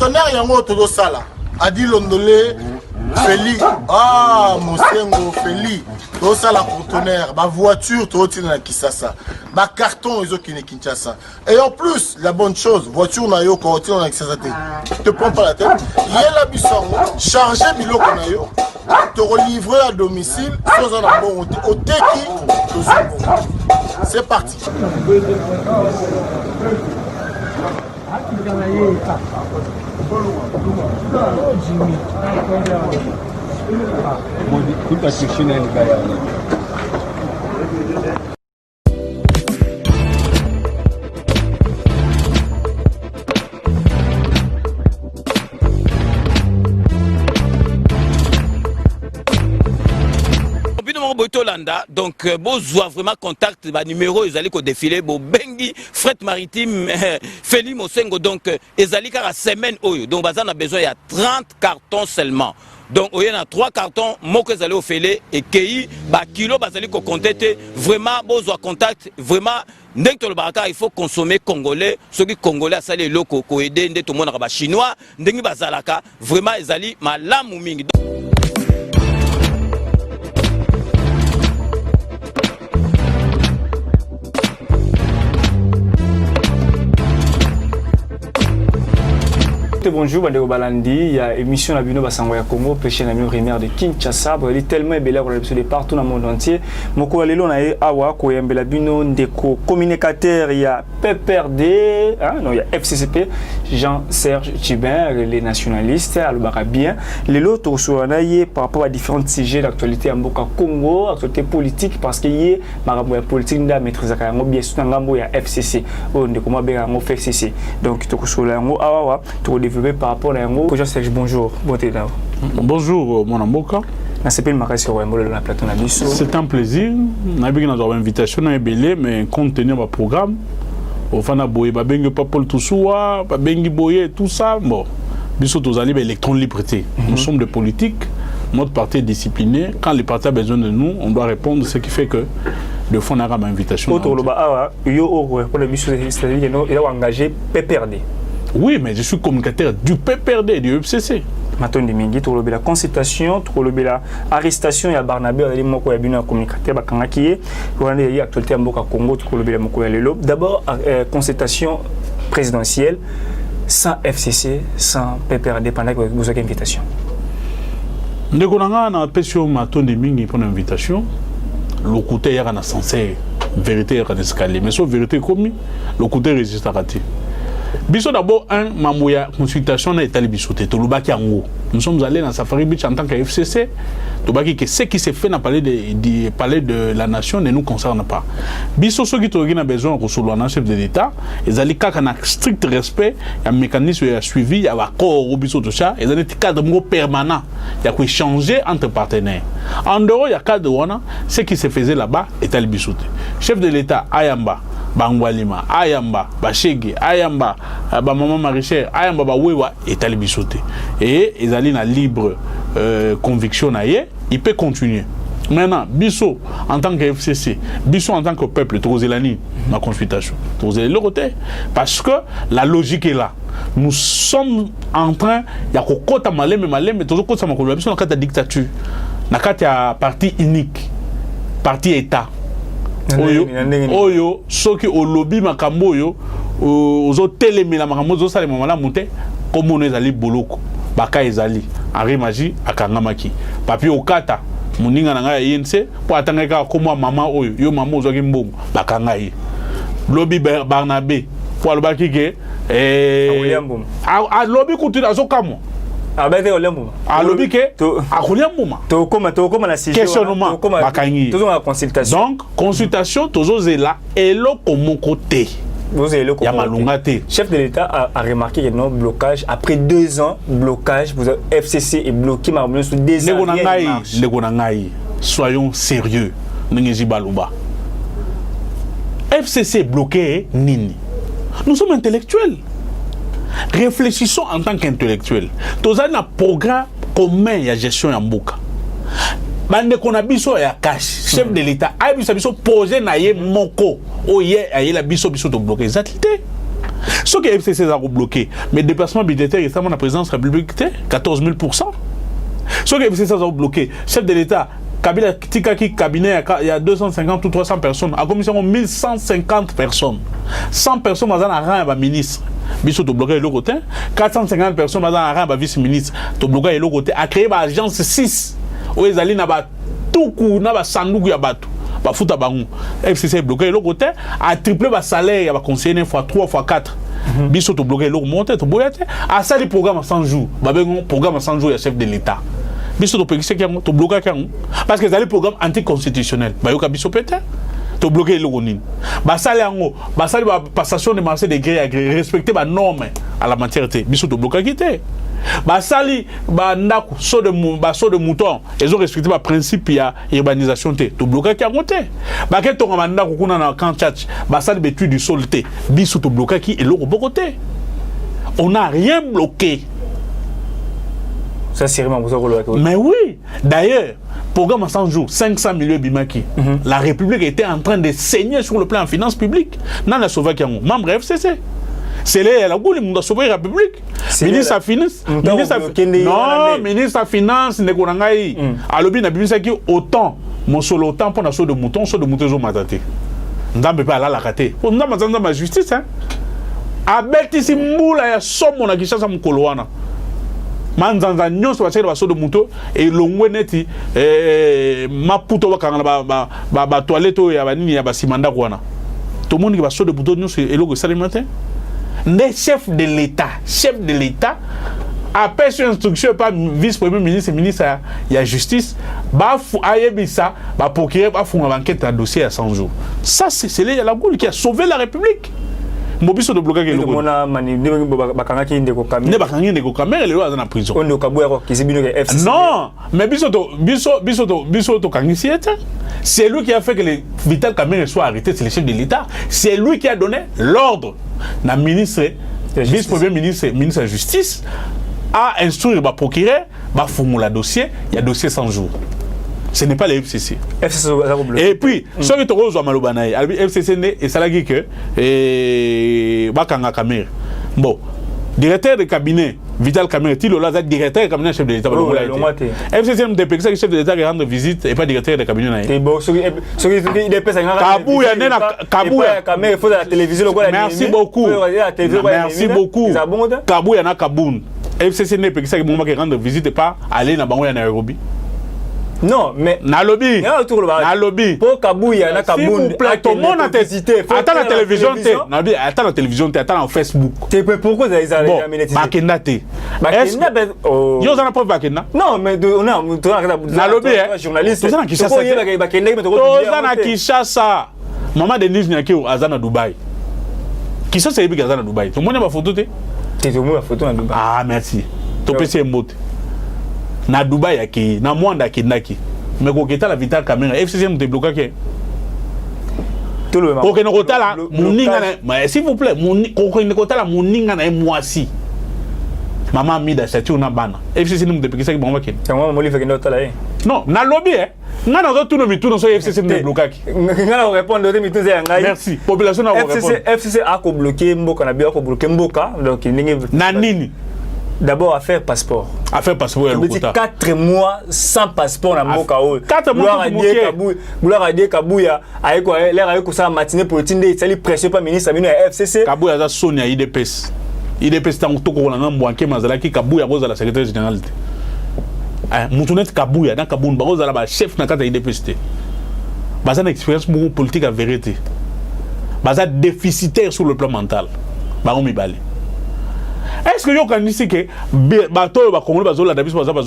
conteneur yango todo sala adi londolé Feli Mosengo Feli todo sala conteneur ba voiture todo tina Kisasa ba carton ils ont qui Kinshasa et en plus la bonne chose voiture na yo quand tina Kisasa te prends pas la tête yela bisongo charger biloko na yo te relivrer à domicile sans un bon au teki c'est parti. Donc, besoin vraiment contact, numéro, ils allaient défiler, bengi, fret maritime, Feli Mosengo, donc, ils allaient à semaine, donc, on a besoin, il y a 30 cartons seulement. Donc, il y a 3 cartons, moi que vous allez et qui, kilo, vous allez compter, vraiment, besoin contact, vraiment, dès que le baraka, il faut consommer congolais, ceux qui congolais, ça les locaux, qui aident tout le monde, chinois, dès que bazalaka, vraiment, ils allaient, ma lame ou mingi. Bonjour, Bandego Balandi, il y a émission la Bino Basangoya Congo, péché la Rémière de Kinshasa, il est tellement belle pour les partout dans le monde entier. Mon collègue on a Awa, Koyembe la Bino, Ndeko, communicateur, il y a PPRD, non, il y a FCCP, Jean-Serge Thibert, les nationalistes, Alobara bien. Les autres sont par rapport à différents sujets d'actualité en Boka Congo, actualité politique, parce qu'il y a ma politique de maîtrise à bien sûr, il y a FCC, on est comme FCC. Donc, tu as Awa, tu par rapport à un mot. Jean-Serge, bonjour. Bonjour, mon amboka. C'est un plaisir. Nous avons une invitation à Ebélé, mais compte tenu du programme, au fin de Babengi Papol Toussoua, Babengi Boye, tout ça, bon, bisous aux alliés électrons liberté. Nous sommes des politiques, notre parti est discipliné. Quand les partis ont besoin de nous, on doit répondre, ce qui fait que de fond, on a une invitation. Il a engagé PPRD. Oui, mais je suis communicateur du PPRD, du FCC. Maintenant, la consultation, la arrestation, il y a Barnabé, il y a un communicateur, il y a actualité au Congo, d'abord, consultation présidentielle, sans FCC, sans PPRD, pendant que vous avez une invitation. Nous avons une invitation. Le côté est censé, vérité est escalier, mais sur vérité commis, le côté résiste à rater. Biso d'abord un mamouya consultation na état bisoté to lubaki ango. Nous sommes allés dans Safari Beach en tant que FCC. Tobaki que ce qui s'est fait dans le palais de la nation ne nous concerne pas. Biso ceux qui ont besoin de recevoir un chef de l'État, ils allaient qu'à un strict respect, il y a un mécanisme à suivi, il y a un accord au biso de ça, ils allaient cadre permanent. Il y a quoi changer entre partenaires. En dehors, il y a cadre wana, ce qui se faisait là-bas état bisoté. Chef de l'État Ayamba Bangwalima, Ayamba, Bachege, Ayamba, Maman Marichère, Ayamba, Bawewa, et Talibisoté. Et ils allaient dans libre conviction, il peut continuer. Maintenant, Bisso en tant que FCC, Bisso en tant que peuple, Trozelani, ma consultation. Trozelani, le côté. Parce que la logique est là. Nous sommes en train, il y a Kokota Malem, mais toujours Kokota Malem, Bisso dans la dictature, dans la parti unique, parti État. Oyo soki au lobby makambo oyo ozo telemela makambo zo sala mama la monte comme on ezali boloko baka ezali Henri Magie akangamaki papi okata muninga nanga yense po atangaka comme mama oyo yo mama ozo ki mbongo bakanga ye lobby Barnabé po alobaki ke lobby kutu azokamo alobi ke akolia mbuma to koma na sujet questionnement bakangi consultation donc consultation tozozela eloko moko te ya malunga te. Chef de l'État a remarqué qu'il y a un blocage après 2 ans blocage vous FCC est bloqué mais sous 2 ans soyons sérieux ngezi baluba FCC est bloqué nini nous sommes intellectuels. Réfléchissons en tant qu'intellectuels. Tous un programme commun de gestion en Mboka. Bande qu'on a biso ya cash. Chef de l'État a biso projet na ye moko. Oye aye la biso de bloquer. Exactement. Ce que FCC a bloqué, mais déplacement budgétaire récemment la présidence de la République, 14 000%. Ce que FCC a bloqué, chef de l'État, Kabila Tikaki cabinet, il y a 250 ou 300 personnes. À commission, 1150 personnes. 100 personnes dans un rang de ministre. Biso to bloqué le côté. 450 personnes dans un rang de vice-ministre. To bloqué le côté. A créé l'agence 6. Où ils allaient na tout coup, na sandoukou ya batu. Ba futa bangu. FCC bloqué le côté. A triplé le salaire ya ba conseiller une fois 3 fois 4. Biso to bloqué le monté to boyate. A ça le programme à 100 jours. Ba ben programme à 100 jours ya chef de l'État. Biso to pekise ki to bloqué ki parce que les programme anticonstitutionnel ba yoka biso pété to bloqué le ronin ba sali yango ba sali ba passation de marché de gré à gré respecter ba normes à la matière té biso to bloqué ki té ba sali ba ndako so de mouton ils ont respecté ba principe ya urbanisation té to bloqué ki yango té ba ke to ngama ndako kuna na camp tchatch ba sali betu du sol té biso to bloqué ki et l'autre côté on n'a rien bloqué. Ça, c'est vraiment pour mais oui, d'ailleurs, programme à 100 jours, 500 millions de bimaki. La République était en train de saigner sur le plan en finances publiques. Dans la Slovaquie, membre FCC. C'est là, la Goule, il a sauvé la République. Ministre de Finance. Non, ministre de Finance, Nekorangaï. Alors, il a dit autant, mon solo autant pour la sauce de mouton, ils ont mataté. On ne peut pas aller à la rater. On a besoin de la justice. Abeti Simboula, il y a somme, on a qui chasse à mon coloana. Manzanza nyonso basaki baso de moto et longwe neti maputo bakanga ba toilette ya banini ya basimanda kwana to moni ki baso de moto nyonso eloko sali matin ne chef de l'État appelle sur instruction par vice-premier ministre ya justice ba ayebisa ba procureur ba fuma enquête à dossier à 100 jours. Ça c'est la Goule qui a sauvé la République. Mobiso de bloquer le monde. Bakangaki ndeko kamera. Ne bakangi ndeko kamera le dans la prison. On kabuya ko kisibino ke FCC. Non, mais biso to kangisi eta. C'est lui qui a fait que le Vital Kamerhe soit arrêté, c'est le chef de l'État. C'est lui qui a donné l'ordre. Na ministre, vice-premier ministre de la Justice a instruit le procureur, va formuler le dossier, il y a dossier 100 jours. Ce n'est pas le FCC. Et puis, ce qui est rose à Malobanaï, le FCC et ça l'a dit que Bakanga Kamerhe. Bon, directeur de cabinet, Vital Kamerhe, il est directeur de cabinet chef de l'État. FCC me dépêche que chef de l'État qui rendre visite et pas directeur de cabinet. Merci beaucoup. Merci beaucoup. Kabou yana Kaboun. FCC ne peut que rendre visite et pas aller dans Nairobi. Non, mais Nalobi. Pour Kabouya, na Kaboun. S'il vous plaît, tout le monde a visité. Attends la télévision, attends la télévision, attends en Facebook. Pourquoi ils ont amené Bakenda te. Yo zana pas Bakenda. Non, mais on a Nalobi journaliste. Tozana Kinshasa. Maman Denise Nyaki azana Dubaï. Kinshasa yebi azana Dubaï. Tout le monde a photo te. Tout le monde a photo na Dubaï. Ah, merci. To pesi mbote. Na Dubaï yaki na mwanda kindaki mais ko keta la Vital Kamerhe FCC me débloquer ke tout le monde ko ke nokota la muninga na mais s'il vous plaît ko ke nokota la muninga na mwasi maman mida chatu na bana FCC me débloquer ke bon ke c'est moi mo li fait que nota la non na lobby nga na tout no mitu no so FCC me débloquer nga na répondre de mitu za ngai merci population na répondre FCC a ko bloquer mboka na bio ko bloquer mboka donc na nini. D'abord, affaire passeport. Affaire passeport, il y a 4 mois sans passeport dans mon cas. 4 mois Gloire à Dieu, Kabouya, avec l'air avec ça matinée pour le il s'est pressé par ministre Amino à FCC. Kabouya a sonné à IDPS. IDPS tant que on a un banquier Mazalaki, Kabouya rose à la secrétaire générale. Moutounet Kabouya, dans Kaboun, Baroz à la chef de la IDPS. Bazan expérience beaucoup politique à vérité. Bazan déficitaire sur le plan mental. Baron Mibali. Est-ce que vous connaissez que les Congolais bazola dabis bazoba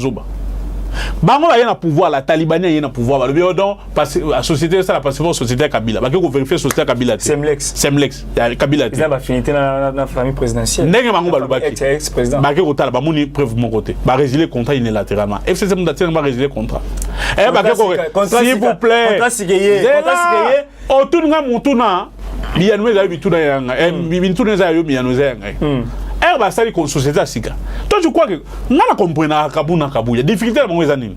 bango ba yana pouvoir la Talibania yana pouvoir le donc parce la société ça la passeport société Kabila ba ko vérifier société Kabila Semlex Kabila ils ont affinité dans la famille présidentielle ndenge bango ba lobaki ex-président ba ko tala ba moni preuve mon côté ba résilier contrat unilatéralement FCC mundatina ba résilier contrat ba ko s'il vous plaît contrat signé otunga mutuna biyanwe za bituna yanga bituna za yo biyanwe za yanga ba sali ko société asika toi tu crois que ngana comprendre Kabuna Kabuya difficulté la mongeza nini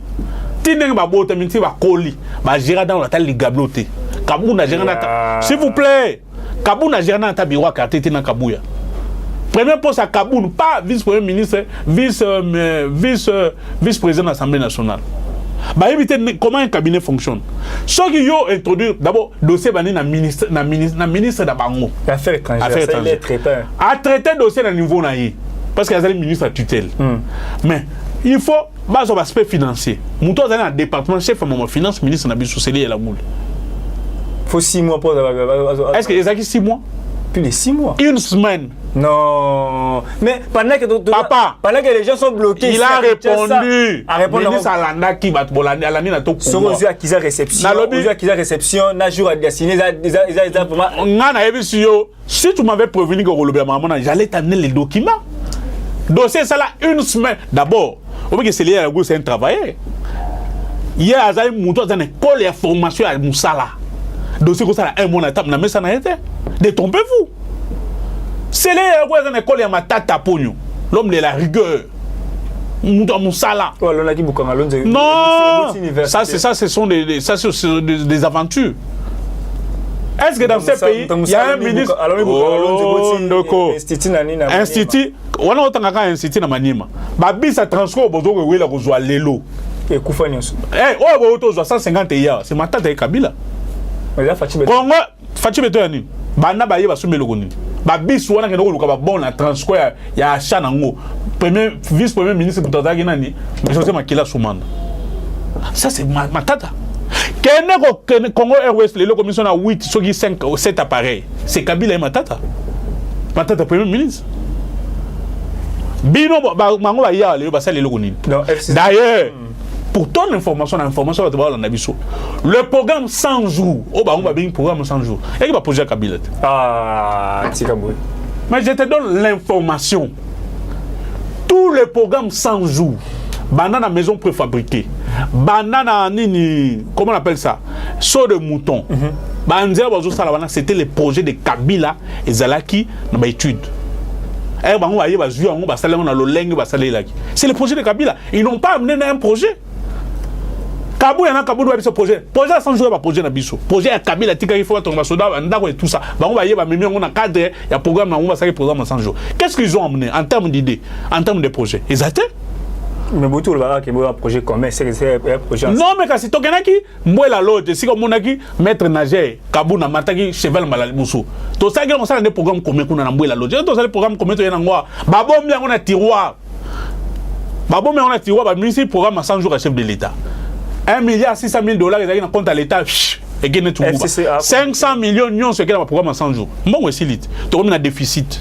tindenge ba bota minti ba koli ba gérer dans la tali gabloté Kabuna gérer na s'il vous plaît Kabuna gérer na ta biwa carte na Kabuya Premier poste à Kaboul, pas vice-premier ministre, vice-président de l'Assemblée nationale. Bah éviter comment un cabinet fonctionne. Ceux qui ont introduit d'abord dossier bani na ministre d'Abango. Affaires étrangères. À traiter dossier à niveau naïe parce qu'il y a des ministres à tutelle. Mais il faut base au aspect financier. Mouton dans un département chef de finance ministre Nabi Sousseli et la moule. Il faut 6 mois pour. Est-ce que les acquis 6 mois? Plus de 6 mois. Une semaine. Non. Mais pendant que les gens sont bloqués, il a répondu. A répondu. Ministre Alanda qui va bolani Alani na to. Sur aux yeux accusés réception. Aux yeux accusés réception. Na jour à dessiner. Ils vraiment. On a eu si tu m'avais prévenu que Rolobé maman, j'allais t'amener les documents. Dossier ça là une semaine. D'abord, au que c'est lié à la gauche, c'est un travailleur. Hier, Azaï Mouton dans une école de formation à Moussala. Dossier comme ça, un mois à table, mais ça n'a été. Détrompez-vous. C'est lié à la gauche, école de Matata Pogno. L'homme de la rigueur. Moussala. Non, ça, ce sont des aventures. Est-ce que dans ces pays, il y a un ministre institut, on a autant qu'un institut dans Manima. Babi ça transfert au besoin de la rejoindre l'élo. Et Koufanios. Oh, 150 hier, c'est ma tante et Kabila. Congo, Fatih Betoyani. Bana baye basumé le goni. Babi souana que nous le bon la transfert il y a achat nango. Premier vice-premier ministre pour tata nani, mais José Makila Soumana. Ça c'est ma tata. Congo Airways, les commissions à 8, ceux qui 5 ou 7 appareils. C'est Kabila et Matata. Matata, premier ministre. Bino, Mango va y aller, il va s'aller le Gonin. D'ailleurs, pour ton information, l'information va te voir dans Nabiso. Le programme 100 jours, on va bien programme 100 jours. Et il va poser à Kabila. Ah, Tikaboui. Mais je te donne l'information. Tout le programme 100 jours. Banana maison préfabriquée. Banana nini, comment on appelle ça? Saut de mouton. C'était le projet de Kabila et Zalaki dans l'étude. C'est le projet de Kabila. Ils n'ont pas amené un projet. Kabou y en a Kabou doit ce projet. Projet à 100 jours pas projet na biso. Projet à Kabila tika il faut tomber soda et tout ça. On va y va même on a cadre, il y a programme on va ça programme à 100 jours. Qu'est-ce qu'ils ont amené en termes d'idées, en termes de projets? Ils atteint. Mais beaucoup de gens qui ont un projet commun, c'est un projet. Non, mais quand c'est toi qui moi la l'autre, c'est comme on a qui maître nageur, Kabou na mataki cheval malalibusu. Tout ça on a des programmes communs qu'on a la l'autre. Tout ça les programmes communs to yana ngwa. Babo bien on a tiroir. Babo mais on a tiroir, ba ministre programme à 100 jours à chef de l'État. 1,6 milliard ils ont dans compte à l'État. Et gagne tout. 500 millions nions ce qui est dans le programme à 100 jours. Bon aussi lit. Tu as un déficit.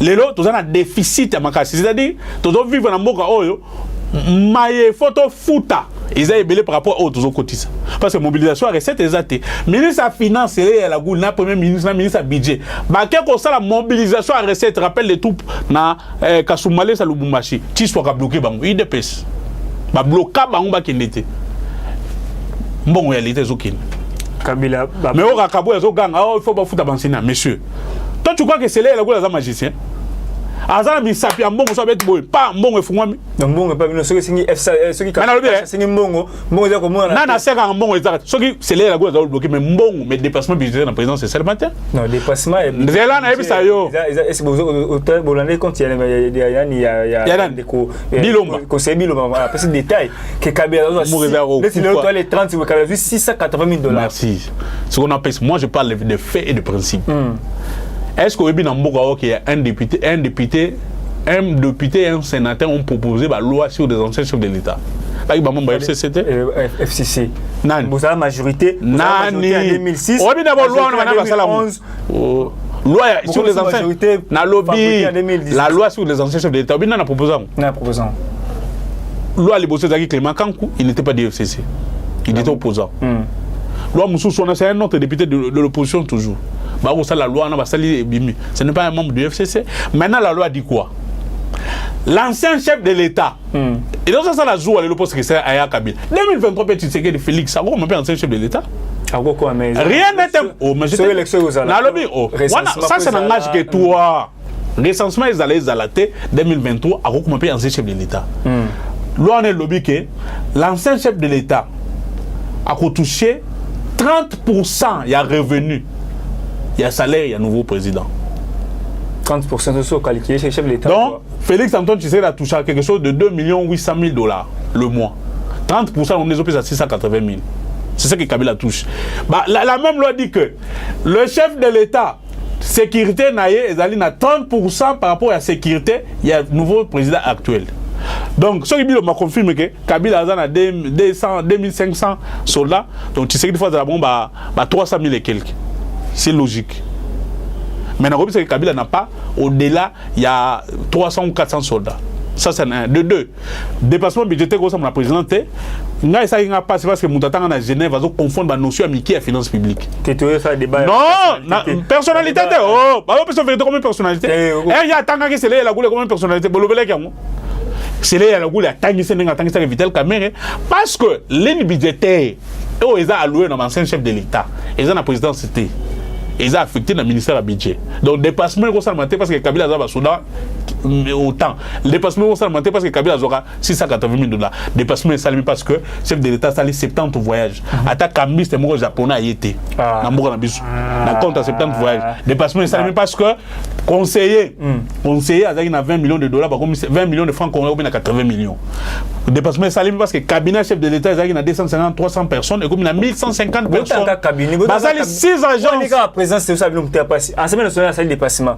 Les lots, tu as un déficit à Makassi. C'est-à-dire, tu dois vivre dans le monde maille photo fouta. Ils ont ébélé par rapport aux autres côtés. Parce que mobilisation à recette est exacte. Ministre à finance et la goule, premier ministre, ministre à budget. Bah, quelque chose la mobilisation à recette rappelle les troupes na Kasumale sa Lubumbashi. Tu sois bloqué bango. Il dépêche. Bah bloqué bango ba kendete. Bon réalité zokine. Kabila. Mais au Rakabo ya zogang, il faut pas foutre bansina, monsieur. Toi tu crois que c'est là la goule za magicien? Azana bi sapi mbongo so bet boy pa mbongo efungwami mbongo pa bino soki singi soki ka singi mbongo za ko mona na seka mbongo ezaka soki c'est là la goule za bloquer mais mbongo mais dépassement budgétaire na présidence c'est seulement non dépassement zela na ebisa yo est-ce que vous bolande compte il y a Bilomba conseil Bilomba après détail que Kabila doit les 30 ou Kabila $680,000. Merci. Ce qu'on appelle moi je parle de faits et de principes. Est-ce qu'au Bénin il y a un député et un sénateur ont proposé la loi sur des anciens chefs de l'État? Par exemple, FCCT FCC. Vous avez la majorité. Nani. En 2006. On a d'abord loi loi sur les anciens. Na lobby. La loi sur les anciens chefs de l'État. On a proposé. Loi les bossés d'Agui Clément Kankou, il n'était pas du FCC. Il était opposant. Loi Moussou Sona, c'est un autre député de l'opposition toujours. La loi, ce n'est pas un membre du FCC. Maintenant, la loi dit quoi? L'ancien chef de l'État. Et donc, ça, la joue à l'opposition qui c'est Aya Kabila. 2023, tu sais que de Félix Sago, on m'appelle ancien chef de l'État. Rien n'était. Oh, mais j'étais. Ça, c'est un âge que toi. Recensement, ils allaient à la tête 2023, à quoi m'appelle ancien chef de l'État. Loi, on est lobby que l'ancien chef de l'État a touché 30%, il y a revenu. Il y a salaire, il y a nouveau président. 30% de ce calculé chez le chef de l'État. Donc, Félix Antoine Tshisekedi a touché à quelque chose de 2 800 000 $, le mois. 30%, on est à 680 000. C'est ça que Kabila touche. Bah, la même loi dit que le chef de l'État, sécurité, naïe, Ezali na 30% par rapport à la sécurité, il y a un nouveau président actuel. Donc, ce qui m'a confirmé que Kabila a 2500 soldats, donc tu sais qu'il faut la bombe à 300 000 et quelques. C'est logique. Maintenant, c'est que Kabila n'a pas, au-delà, il y a 300 ou 400 soldats. Ça, c'est un. De deux, dépassement budgétaire, comme la présidente, c'est parce que Moutatan à Genève va confondre la notion amitié et finance publique. Non, personnalité. Oh, bah, on peut se faire comme personnalité. Il y a tant que c'est là, la goule comme personnalité. C'est là, la goule, tant que c'est Vital Kamere. Parce que l'aide budgétaire, ils ont alloué dans l'ancien chef de l'État. Ils ont la présidence, c'était. Ils ont affecté le ministère à budget. Donc, dépassement, parce que Kabila a Soudan, autant. Le dépassement, parce que Kabila a 680 000 $. Dépassement, c'est parce que le chef de l'État a allé 70 voyages. Attaque à Miss, c'est japonais à Yété. Dans le compte à 70 voyages. Dépassement, c'est parce que conseiller a 20 millions de $, 20 millions de francs congolais, 80 millions. Dépassement, c'est parce que le cabinet chef de l'État a 250, 300 personnes et comme il a 1150 personnes. Il y a 6 agences. C'est ça, en semaine nationale, c'est le dépassement.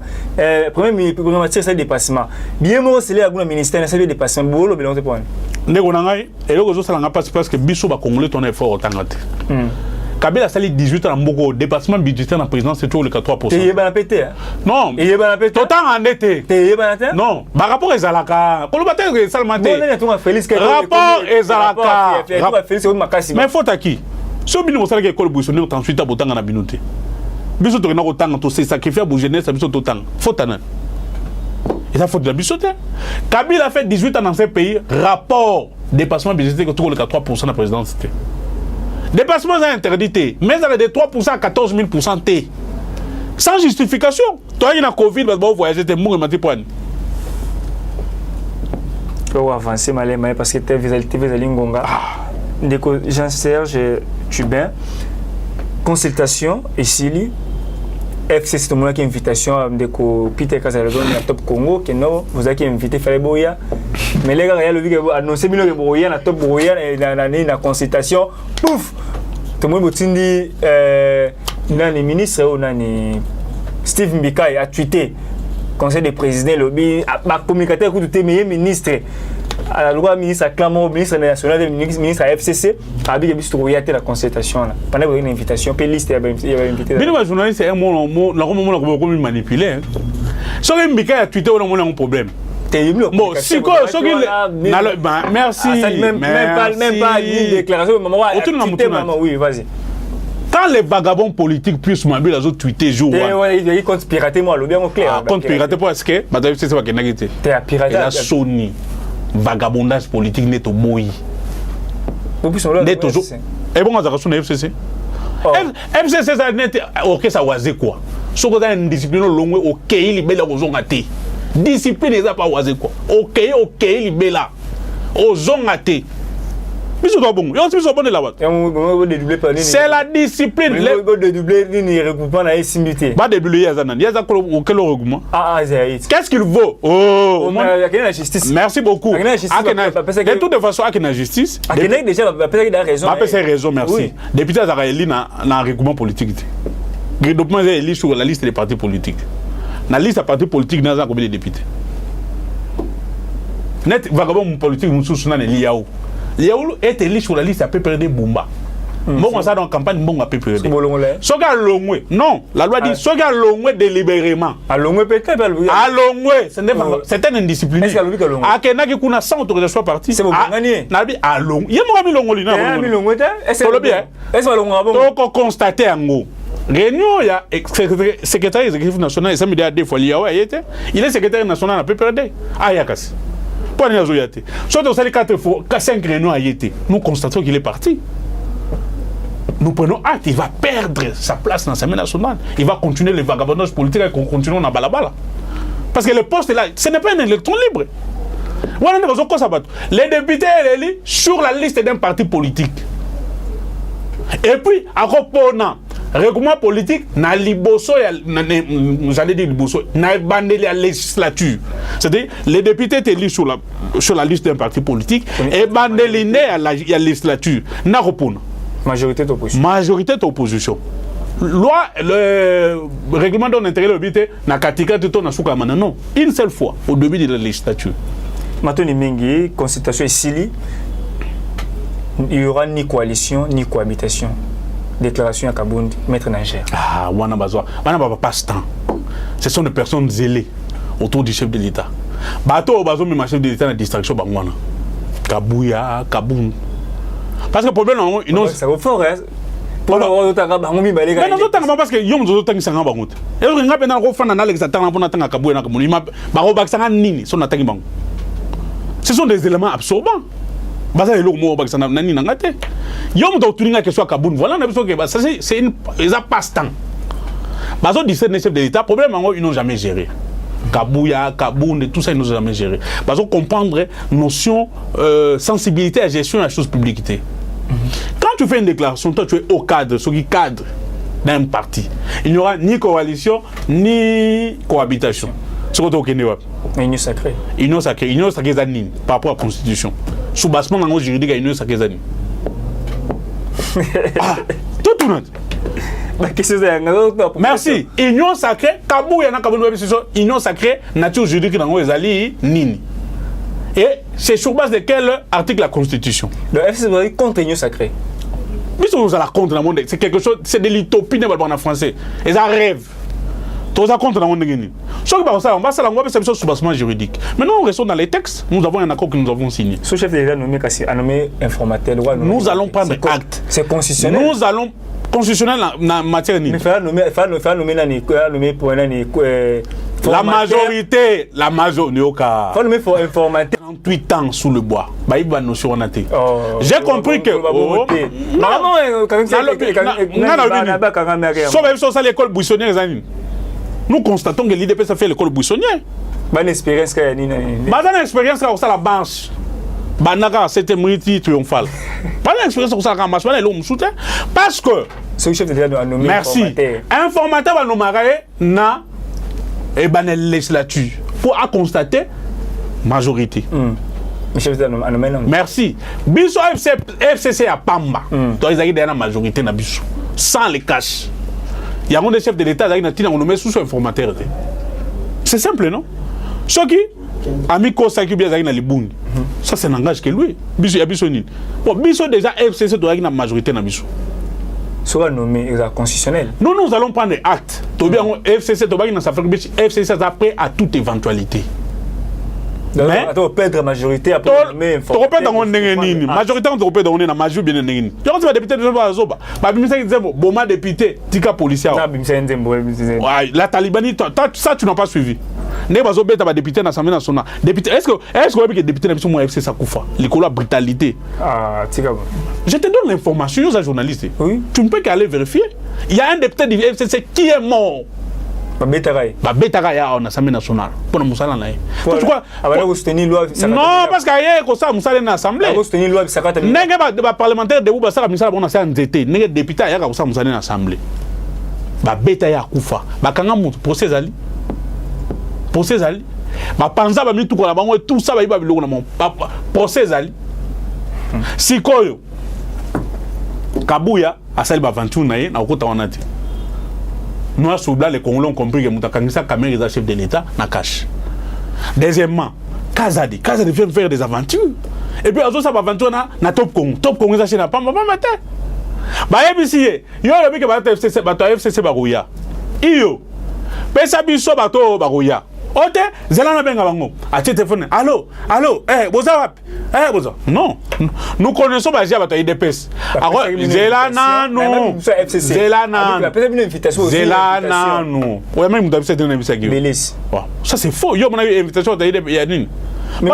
Premier ministre, c'est le dépassement. Bien, moi, c'est le ministère, c'est le dépassement. Bon, le bilan, c'est pas. Et le parce que Bissou va congolais ton effort au Tangate. Kabila a sali 18 ans en Bogo, dépassement budgétaire dans la présidence, c'est toujours le 3%. Tu es bien pété. Non, tout en endetté. Tu es bien pété. Non, par rapport à Zalaka, pour le matin, c'est le rapport à Zalaka. Mais faut à qui? Si on a une école bouchonnée, ensuite, on a un abinoté. Biso to renako tanga to se sacrifier pour jeunesse biso to tanga faute nan et ça faute de la biso te Kabila a fait 18 ans dans ce pays rapport dépassement budgétaire que tout le 3% de la présidence dépassement est interdit mais ça de 3% à 14 000% t sans justification toi il y a Covid bah voyager te mourir mati point pour avancer malé parce que TV Ngonga Ndeko Jean-Serge Tubin consultation ici FC c'est une invitation de Peter Kazalazon na Top Congo que non vous avez invité Fallait Boya mais les gars il y a annoncé que Boya na Top Boya na consultation pouf tout le monde dit nani ministre ou nani Steve Mbikai a tweeté conseil des présidents lobby a communicateur que tout meilleur ministre à la loi ministre acclamant ministre national ministre à FCC a bien visto Boya la consultation là pendant une invitation puis liste il y avait invité mais le journaliste c'est un mot comme manipuler so Mbikai a tweeté on a un problème bon si quoi merci même pas une déclaration maman oui vas-y quand les vagabonds politiques puissent m'habiller les autres tweeter jour il compte pirater moi le bien au clair compte pirater pour est-ce que madame c'est pas qu'il n'agite t'es à pirater la Sony vagabondage politique n'est au moyi n'est toujours et bon on a reçu FCC FCC ça n'est ok ça oisé quoi ce que ça une discipline longue ok il libère aux gens athées discipline n'est pas oisé quoi ok il libère aux gens athées c'est la discipline. Qu'est-ce qu'il vaut? Oh, merci beaucoup. De toute façon, il y a la justice. Raison, merci. Député Azaraeli n'a un regroupement politique. Le regroupement est sur la liste des partis politiques. La liste des partis politiques, il y a combien de députés? Net vagabond politique, nous sommes liés. Léoul est élu sur la liste à PPRD Bumba. Bon, on ça dans la campagne, bon, à PPRD. Soga Longwe. Non, la loi dit Soga Longwe délibérément. À Longwe, peut-être. À Longwe, c'est un indiscipliné. À Kenaki, qu'on a 100 autorisations parties. C'est bon, gagné. À Longwe. Il y a mis Longwe. Il y a mis Longwe. Est-ce que Longwe donc, constater en gros. Réunion, il y a secrétaire exécutif national, et ça me dit à deux fois, il est secrétaire national à PPRD. Ah, il y a cassé. Pas de zoyate. Soit on s'est 5 réunions à Yété. Nous constatons qu'il est parti. Nous prenons acte, il va perdre sa place dans l'Assemblée nationale. Il va continuer le vagabondage politique et qu'on continue dans Balabala. Parce que le poste est là, ce n'est pas un électron libre. Les députés sont élus sur la liste d'un parti politique. Et puis, à Ropona, règlement politique na liboso j'allais dire liboso na bandeli la législature, c'est-à-dire les députés étaient élus sur la liste d'un parti politique et bandeli né à la législature na repona majorité d'opposition. Loi, le règlement d'intérêt l'obité na katika tout na suka mana non, une seule fois au début de la législature. Maintenant mingi consultation ici, il y aura ni coalition ni cohabitation. Déclaration à Kabound, maître Nanger. Ah, wana bazwa, wana ba passe-temps. Ce sont des personnes zélées autour du chef de l'État. Bato bazo mi chef de l'État na distraction bangwana. Kabouya, Kabound. Parce que le problème ils n'ont ça au fort hein. Pour le otanga bangomi balega. Mais non otanga parce que yom zo otanga sanga bangout. Et on ngabe na ko fana na l'exatant pour natanga Kabouya na Kabound. Ba ko baksanga nini son atangi bango. Ce sont des éléments absorbants. Baza le mo baksana nani na ngate. Yom do tuninga que soit Kabound. Voilà na biso que ça c'est une ça passe-temps. Bazo 17 chef de l'État, problème ils n'ont jamais géré. Kabouya, Kabound, tout ça ils n'ont jamais géré. Bazo comprendre notion sensibilité à gestion de la chose publique. Quand tu fais une déclaration, toi tu es au cadre, ce qui cadre d'un parti. Il n'y aura ni coalition ni cohabitation. C'est quoi ton union sacrée. Union sacrée zanine par rapport à la constitution. Sous bassement dans le juridique, union sacrée zanine. Ah, tout le monde. Merci. Union sacrée, Kabouya na Kabound union sacrée, nature juridique dans les nini. Et c'est sur base de quel article la Constitution? Le FCC va contre l'union sacrée. Mais si on a la contre dans le monde, c'est quelque chose, c'est de l'utopie en français. Et ça rêve. Tout ça contre dans le monde. Ce qui va ça, on va ça, on va faire sous basement juridique. Maintenant, on reste dans les textes. Nous avons un accord que nous avons signé. Ce chef de l'État nommé informateur. Nous allons prendre acte. C'est constitutionnel. Nous allons constitutionnel en matière de. Mais faire nommer pour la majorité, Nyoka. Faut nommer pour informateur. 38 ans sous le bois. Bah il va nous sur j'ai compris que. Sauf l'école buissonnière. Nous constatons que l'IDP ça fait l'école buissonnière. Bonne expérience qu'il y a ni. Bonne expérience qu'il y a ça la banche. Banaka c'était multi triomphal. Bonne expérience qu'il y a ça la banche. Bonne soutien parce que. Ce chef de l'État a nommé. Merci. Informateur va nous marier na et ben législature pour à constater majorité. Merci. Biso FCC à Pamba. Toi ils ont la majorité na biso sans les cash. Il y a un des chefs de l'État qui a nommé sous informateur. C'est simple, non? Ce qui, Amico Saki bien dans les bounes. Ça n'engage que lui. Biso ya biso ni. Bon, biso déjà FCC doit avoir une majorité na biso. Sera nommé constitutionnel. Nous allons prendre acte. FCC doit avoir FCC est prêt à toute éventualité. Mais tu peux être majorité après nommer informateur. Tu peux dans un nengeni. Majorité on peut dans une majorité bien nengeni. Tu vois député de Zoba. Ba bimisa nzembo boma député tika policier. Na bimisa nzembo. La Talibani ça tu n'as pas suivi. Ne bazo beta ba député na Assemblée nationale. Député est-ce que que député na biso mo FC ça kufa. L'école brutalité. Ah tika. Je te donne l'information aux journalistes. Oui. Tu ne peux qu'aller vérifier. Il y a un député du FCC qui est mort. Babetara en Assemblée nationale pour nous saler là. Pourquoi? Non, parce qu'il y a comme ça nous saler dans l'Assemblée. N'est-ce parlementaire de Bouba Sara misala bona CNDT, n'est député ya comme ça nous saler dans l'Assemblée. Babetaya kufa. Bakanga mutu procès ali. Procès ali. Ba panza ba mitu ko la bango tout ça ba iba biloko na mon procès ali. Sikoyo. Kabouya asali ba 21 na ye na okota wanati. Nous, les Congolais ont compris que Moutakangisa Kamel est le chef de l'État, na cache. Deuxièmement, Kazadi vient faire des aventures. Et puis, ça va aventure na Top Congo. Top Congo, ça n'a pas matin. Bah, ici, il y a le FCC, FCC Barouya. Iyo. Pesa biso bato Barouya. Ote, Zelana Benga Bango. A téléphone. Allô, Boza. Boza. Non. Nous connaissons Bazia Bato IDPS. Alors, Zelana, non. Zelana. Non. Ouais, même vous avez une invitation. Ça, c'est faux. Yo, on a eu une invitation à Yadine. Mais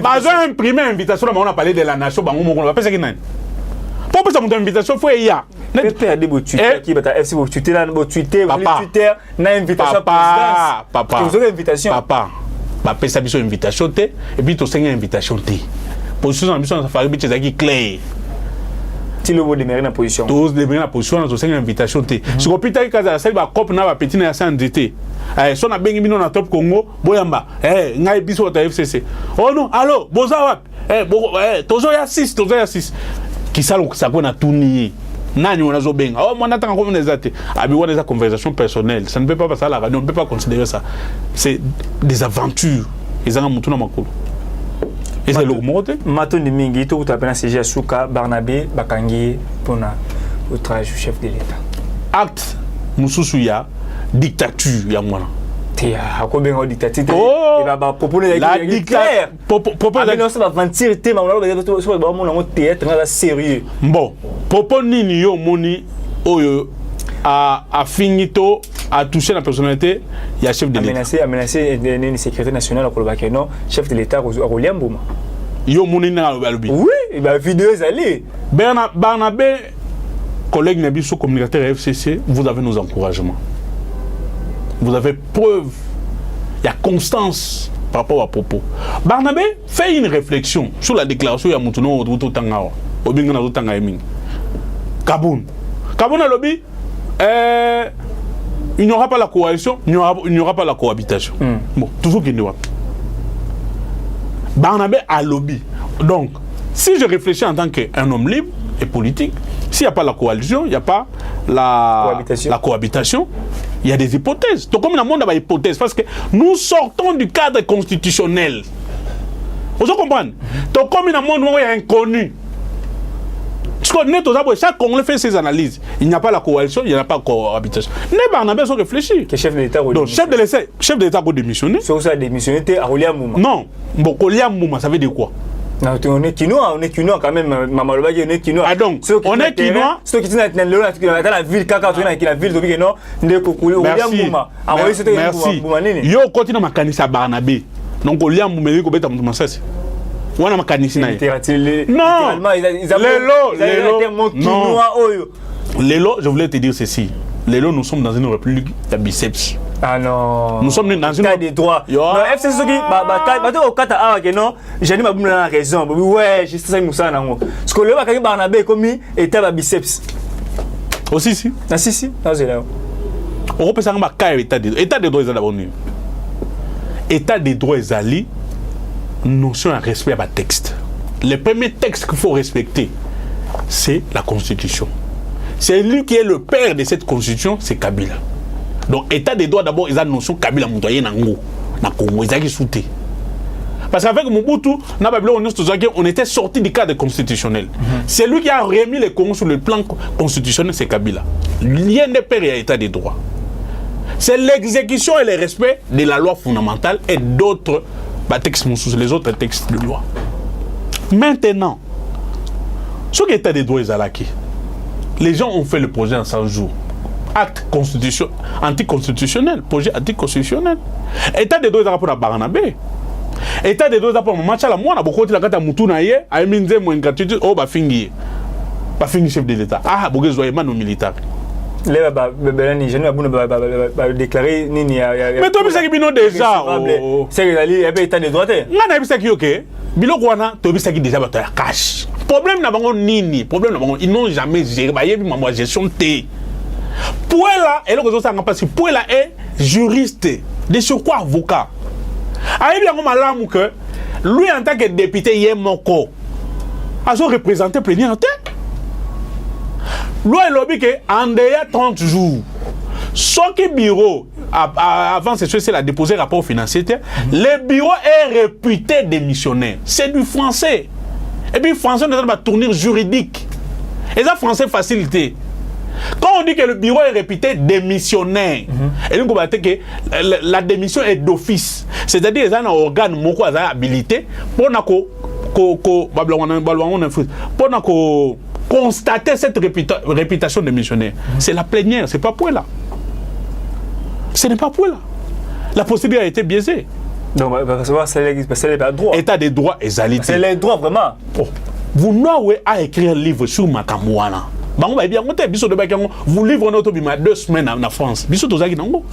Bazia a imprimé une invitation, on a parlé de la nation. On va pas ça qui n'a. Pourquoi ça m'a invitation? Faut y a. Papa. Vous avez invitation. Papa. Papa, ça une invitation et puis tu as une invitation. Position ambition ça fait bitch qui clair. tu le démarrer dans position. Tous démarrer la position dans une invitation. Si on peut dire que ça va cop na petit na sans endetté. Si on a bien mis dans top Congo, boyamba. Ngai biso ta FCC. Oh non, allô, boza wap. Tozo ya 6, Qui ça quoi na tout nier. Nani on a zo benga. Oh, moi n'attends comme des athées. Abi on des conversations personnelles. Ça ne peut pas passer à la radio, on ne peut pas considérer ça. C'est des aventures. Ils ont mutuna makolo. Et c'est le mot. Matoni mingi to tu appelles CG Souka Barnabé Bakangi pour outrage du chef de l'État. Acte mususuya dictature ya mwana. Tia akobenga o dictature. Oh, ba proposer la dictature. Proposer non ça va mentir te ma on ba mon na théâtre na sérieux. Bon, popo nini yo moni oyo a finito a touché la personnalité, il y a chef de l'État. A menacé le secrétaire national au non, chef de l'État à Roliambouma. Yo moni na alobi. Oui, il va vidéo allez. Barnabé, collègue Nabiso communicateur FCC, vous avez nos encouragements. Vous avez preuve, il y a constance par rapport à propos. Barnabé fait une réflexion sur la déclaration de Moutono au Tangao, au Bingana au Tangaïming. Kaboun a lobby. Il n'y aura pas la coalition, il n'y aura pas la cohabitation. Bon, toujours qu'il n'y aura pas. Barnabé a lobby. Donc, si je réfléchis en tant qu'un homme libre et politique, s'il n'y a pas la coalition, il n'y a pas la cohabitation, il y a des hypothèses. Donc, comme le monde a des hypothèses, parce que nous sortons du cadre constitutionnel. Vous comprenez? Donc, comme le monde est inconnu, chaque Congolais fait ses analyses. Il n'y a pas la coalition, il n'y a pas la cohabitation. Les Barnabé sont réfléchis. Que chef de l'État donc, chef de l'État a démissionné. Si vous avez démissionné, à Roliambouma. Non, bon, Roliambouma, ça veut dire quoi? Non, on est quinois quand même. Maman Loba, on est quinois. Ah donc, on est quinois. Ceux qui sont dans la ville, Kaka, dans la ville, donc non, ne Kokoulé, Roliambouma. Merci. Yo, continue à makanisa Barnabé. Donc, Roliambouma, il faut que tu wana makanisi na non Lelo, je voulais te dire ceci. Lelo, nous sommes dans une république de biceps. Ah non. Nous sommes dans une des droits. Non, FC Soki, au kata awa que non, j'ai dit ma raison. Ouais, j'ai ça Moussa nango. Ce que le Bakari Barnabé commis était ba biceps. Aussi si. Ah si, non c'est là. On peut ça ngba état des droits d'abord. État des droits ezali notion à respect à texte. Le premier texte qu'il faut respecter, c'est la Constitution. C'est lui qui est le père de cette Constitution, c'est Kabila. Donc, État des droits d'abord, ils ont notion Kabila Moutoye Nango, na Congo, ils ont sauté. Parce qu'avec Mobutu, on était sorti du cadre constitutionnel. C'est lui qui a remis les Congos sur le plan constitutionnel, c'est Kabila. Lien des pères et État des droits. C'est l'exécution et le respect de la loi fondamentale et d'autres textes, les autres textes de loi. Maintenant, ce qui est État des droits est Zalaki. Les gens ont fait le projet en 100 jours. Acte anticonstitutionnel, projet anticonstitutionnel. État des droits pour la Barnabé. État des droits pour Macha la moine, beaucoup de la carte à Moutunaye, à Minze, moins gratuité, oh, bah, fingi chef de l'État. Ah, beaucoup de joyeux militaires. Les Belani, je ne vais déclarer ni. Mais toi, tu sais que déjà. C'est que l'État des droits. Non, tu sais que ok. Bilo Kwana, tu sais que déjà cash. Problème n'a pas nini. Problème n'a pas. Ils n'ont jamais géré. Bah, il y a ma gestion T. Pouela, et le réseau ça n'a pas si Pouela est juriste, de surcroît avocat. Ah, il y a un malade que lui en tant que député, il est mon corps. A son représenté plénière. Lui, il a dit qu'en dehors 30 jours, ce qui bureau, avant c'est la déposé rapport financier, le bureau est réputé démissionnaire. C'est du français. Et puis, le français, on a une tournure juridique. Et ça, français facilité. Quand on dit que le bureau est réputé démissionnaire, et donc on va dire que la démission est d'office. C'est-à-dire qu'il y a un organe habilité pour constater cette réputation de missionnaire. C'est la plénière, c'est pas Pouela. Ce n'est pas Pouela. La procédure a été biaisée. Donc, c'est les droits. État des droits et égalité. C'est les droits, vraiment. Oh. Vous n'avez à écrire un livre sur Makamouana. Vous livrez notre bima 2 semaines en France. Bisous tous qui n'ont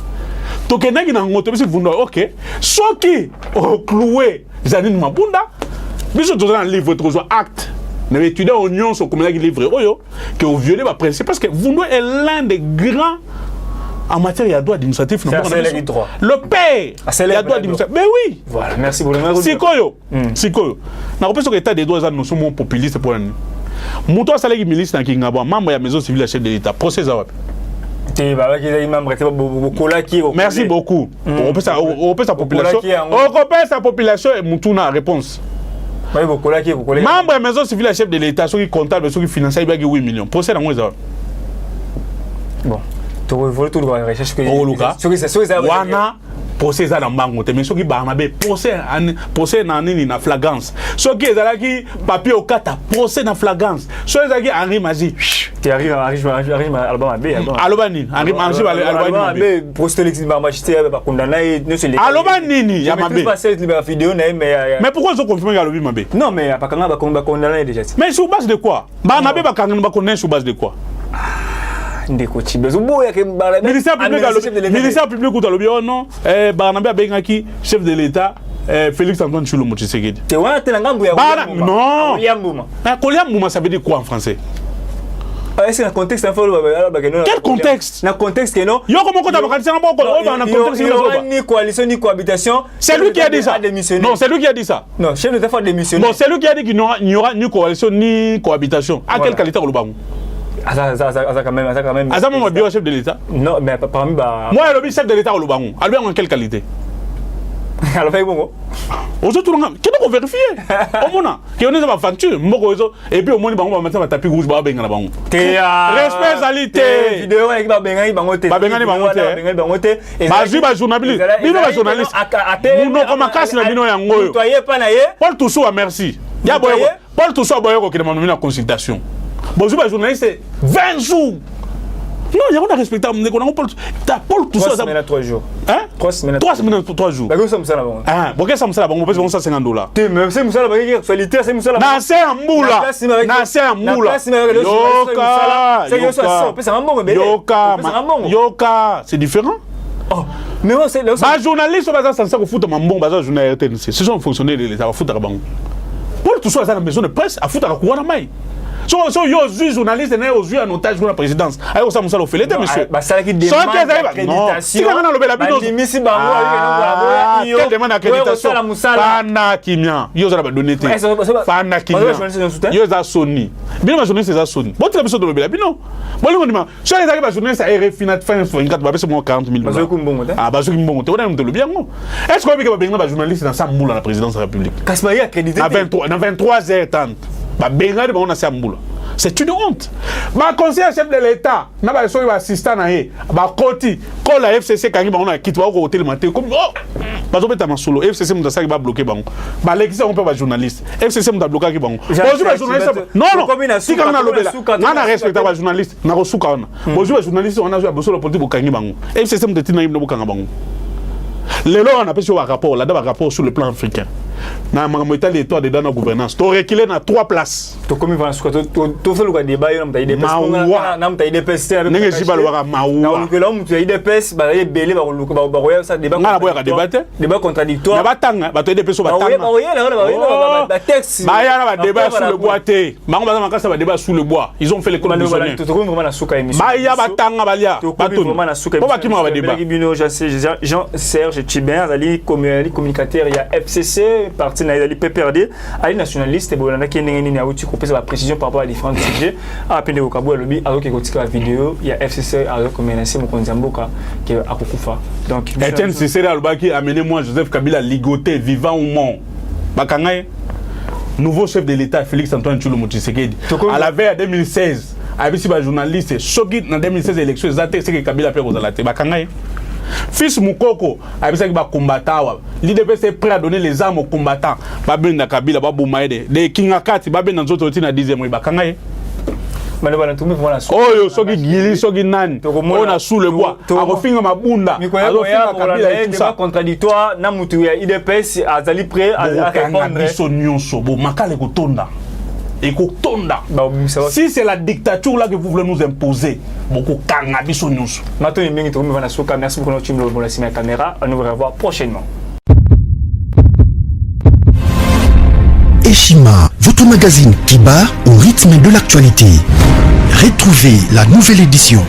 ok. Soit qui ont cloué Janine Mabunda, bisous tous un livre, trois actes. Mais étudiant oignon sur combien de livres que vous violez ma principe parce que Vundu est l'un des grands en matière il y a droit administratif. Le père, il y a droit administratif. Mais oui. Voilà, merci pour le mot. C'est quoi yo? C'est quoi yo? Na repose que l'état des droits ça nous sommes populistes pour nous. Muto salagi milice na Kingabo, membre de la maison civile chef de l'état. Procès à merci beaucoup. On peut sa population. On peut sa population et Mutuna réponse. Membre de la maison civile chef de l'état, ceux qui comptable, ceux qui financent, il y a 8 millions. Procès à moi ça. Bon. Tu veux tout le recherche que Wana procès à Nambango, mais ceux qui Barnabé procès na flagrance. Ceux qui ezalaki papier au kata procès na flagrance. Ceux qui Henri Mazi. Tu arrives Alabama B. Alobani, Alobani B. Postélix Bamachité va condamner ne se les. Alobani, ya Mabé. Mais pourquoi ils ont confirmé Alobi Mabé? Non mais pas quand va condamner déjà. Mais sur base de quoi? Barnabé va condamner sur base de quoi? Ministère public ou talobi oh non Barnabé abengaki chef de l'état Félix Antoine Tshilombo Tshisekedi. Non. Koliambouma ça veut dire quoi en français? Est-ce que le contexte quel contexte? Le contexte que non. Yo comment tu as contexte ni coalition ni cohabitation. C'est lui qui a dit ça. Non, c'est lui qui a dit ça. Non, chef de l'État a démissionné. Non, c'est lui qui a dit qu'il n'y aura ni coalition ni cohabitation. À quelle qualité au Bango? Quand même. Azam mon bio chef de l'État. Non, mais parmi moi le chef de l'État au Bango. Alors en quelle qualité? Alors fait bon. Aux autres qui doit vérifier. Au moins qui on est dans facture, et puis au moins Bango va mettre tapis rouge ba benga na Bango. Responsabilité. Vidéo avec ba benga Bango te. Ba benga ni Bango te. Ba journaliste. Bino ba journaliste. Nous comme casse na bino yango. Toyé pas na ye. Paul Toussou merci. Ya boy Paul Toussou boy ko ki demande une consultation. Bonjour, journaliste, 20 jours. Non, il y a un respectable. Paul tout ça. 3 jours. Hein? 3 semaines, 3 jours. Pourquoi ça me sert là-bas? Ah, pourquoi ça me sert là-bas? On peut se $150. Mais c'est ça là-bas qui est actualité, c'est ça là-bas. C'est un moula. C'est un moula. Yoka. C'est différent. Mais moi, c'est là. Les journalistes sont censés foutre un bon bazar journal RTNC. Ce sont fonctionnaires de l'État. Foutre à Bango. Paul tout ça, dans la maison de presse, à foutre à quoi maille. So yo journaliste né aux yeux en otage pour la présidence. Ayo ça musalo fait l'état monsieur. Bah ça qui demande accréditation. Quelle demande accréditation? Fana Kimia. Yo ça va donner. Fana Kimia. Yo ça Sony. Bien ma journaliste ça Sony. Bon tu as besoin de l'obéla bien non. Bon le monde. So les arrive journaliste à RFI Nat fin 24 va baisser moi 40 000. Ah bah ceux qui mbongo. Tu on le bien non. Est-ce qu'on peut que bien journaliste dans ça moule à la présidence de la République? Kasmaï accrédité. À 23h30. C'est une honte. Ma conseiller chef de l'État, n'a pas besoin d'assistant à eux. Ma côté, quand la FCC quand ils vont quitter au hôtel matin comme oh, parce que t'as solo. FCC nous ça qui va bloquer bango. Bah l'équipe on peut pas journaliste. FCC nous a bloqué bango. Bonjour journaliste. Non. Si quand on a lobé là, on a respecté les journalistes. Na resuka on. Bonjour journaliste, on a joué besoin de politique pour kangi bango. FCC nous dit na yimno kanga bango. Les lois on a fait un rapport là, un rapport sur le plan africain. Na mamoita les toi dedans la gouvernance. Tu reculé na 3 places. Tu comme va tu fais le débat on t'a IDPS on t'a IDPS avec nenge jiba le waka mawa. Na là on t'a IDPS ba belé ba roya ça débat. Na boya ka débattre. Débat contradictoire. Na batanga ba to IDPS ba tanga. Ba texte. Ba ya na ba débat sous le bois té. Bango ba makasa ba débat sous le bois. Ils ont fait les commissionnaires. Tu trouves vraiment na souka émission. Ba ya batanga ba lia. Ba to vraiment na souka. Ba ki mo ba débat. Jean-Serge Chibert ali communicateur il y a FCC parti na ali PPRD ali nationaliste bolanda ki ndenge ni awuti ko pesa la précision par rapport à différents sujets a pende ko kabwa lobi azo ke kotika vidéo il y a FCC azo ko menacer mo konzamboka ke akokufa donc Etienne Cissé Albaki amené moi Joseph Kabila ligoté vivant ou mort bakangaye nouveau chef de l'État Félix Antoine Tshilombo Tshisekedi à la veille 2016 avec si ba journaliste soki dans 2016 élections exactes c'est que Kabila peut kozala te bakangaye Fils Moukoko, avec ça qui va combattre, l'IDPS est prêt à donner les armes aux combattants. Babin na Kabila, Babou Maïde, des Kingakati, Babin dans d'autres routines à 10e, il va kangaye. Oh yo, soki gili, soki nani, on a sous le bois, a refinga mabunda, a refinga Kabila et tout ça. Contradictoire, na mutu ya IDPS, azali prêt à répondre. Bo makale kotonda. Et si c'est la dictature là que vous voulez nous imposer, beaucoup cannabis au news. Merci beaucoup notre team pour la caméra. On nous revoit prochainement. Eshima, votre magazine qui bat au rythme de l'actualité. Retrouvez la nouvelle édition.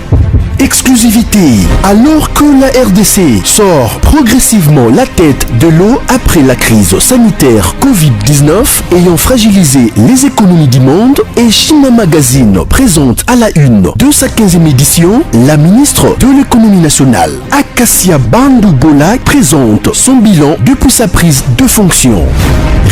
Exclusivité, alors que la RDC sort progressivement la tête de l'eau après la crise sanitaire Covid-19 ayant fragilisé les économies du monde, Eshima Magazine présente à la une de sa 15e édition la ministre de l'économie nationale, Acacia Bandou-Bola, présente son bilan depuis sa prise de fonction.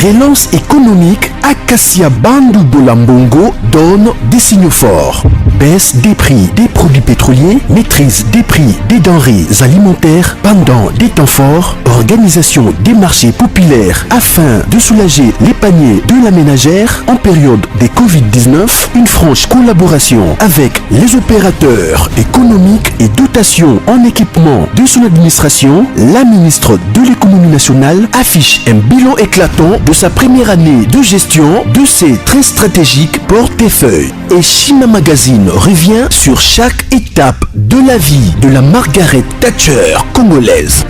Relance économique, Acacia Bandou-Bola Mbongo donne des signaux forts. Baisse des prix des produits pétroliers, maîtrise des prix des denrées alimentaires pendant des temps forts, organisation des marchés populaires afin de soulager les paniers de la ménagère en période de Covid-19, une franche collaboration avec les opérateurs économiques et dotation en équipement de son administration, la ministre de l'économie nationale affiche un bilan éclatant de sa première année de gestion de ses très stratégiques portefeuilles. Eshima Magazine revient sur chaque étape de la vie de la Margaret Thatcher congolaise.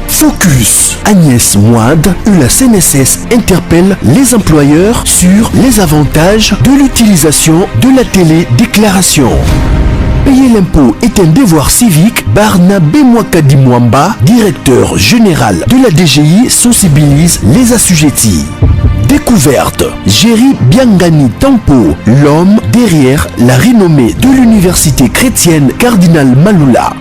Focus, Agnès Moide, la CNSS interpelle les employeurs sur les avantages de l'utilisation de la télédéclaration. Payer l'impôt est un devoir civique. Barnabé Mwakadi Mwamba, directeur général de la DGI, sensibilise les assujettis. Découverte, Jerry Biangani Tampo, l'homme derrière la renommée de l'université chrétienne Cardinal Malula.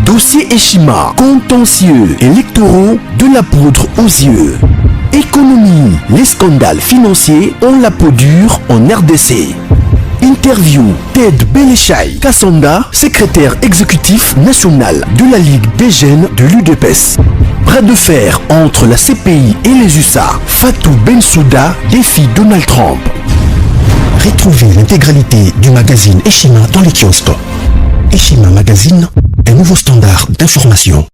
Dossier Eshima, contentieux électoraux de la poudre aux yeux. Économie, les scandales financiers ont la peau dure en RDC. Interview, Ted Belechai Kassonda, secrétaire exécutif national de la Ligue des jeunes de l'UDPS. Bras de fer entre la CPI et les USA. Fatou Bensouda défie Donald Trump. Retrouvez l'intégralité du magazine Eshima dans les kiosques. Eshima Magazine, un nouveau standard d'information.